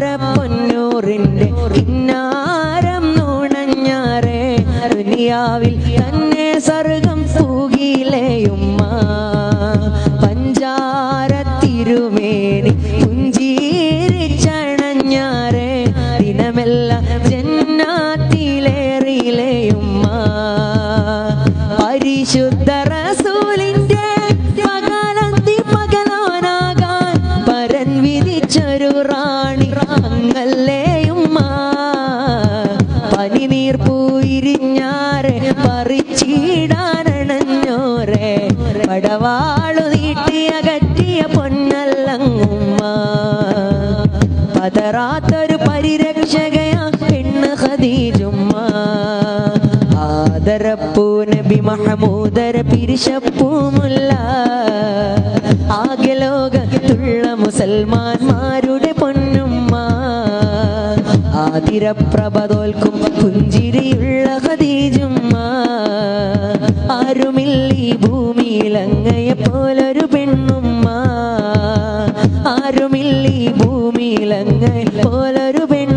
പൊന്നൂറിന്റെ കിന്നാരം നുണഞ്ഞാറേ ദുനിയാവിൽ തന്നെ സ്വർഗം പൂകിലേയുമ്മ പഞ്ചാര തിരുമേനി പുഞ്ചിരിച്ചണഞ്ഞാറേ ദിനമെല്ലാം ജന്നാത്തിലേറിയിലേയുമ്മ പരിശുദ്ധ റസൂലിന്റെ പകലോനാകാൻ പരൻ വിധിച്ചൊരു റാണി അങ്ങല്ലേയുമ്മ പനിനീർ പൂയിരിഞ്ഞാറെ പറിച്ചിടാനണഞ്ഞോരെ പടവാളു നീട്ടിയകറ്റിയ പൊന്നല്ലങ്ങുമ്മ പതറാത്തൊരു പരിരക്ഷകയാ പെണ്ണ് ഖദീജുമ്മ ആദരപ്പൂ നബി മഹമൂദര പിരിശപ്പൂമുല്ല ആകെ ലോകത്തുള്ള മുസൽമാന്മാരുടെ പൊന്നുമ്മ ആതിരപ്രഭ തോൽക്കും പുഞ്ചിരിയുള്ള ഖദീജുമ്മ ആരുമില്ലീ ഭൂമിയിൽ അങ്ങയെ പോലൊരു പെണ്ണുമ്മ ആരുമില്ലീ ഭൂമിയിൽ അങ്ങയെ പോലൊരു പെണ്ണുമ്മ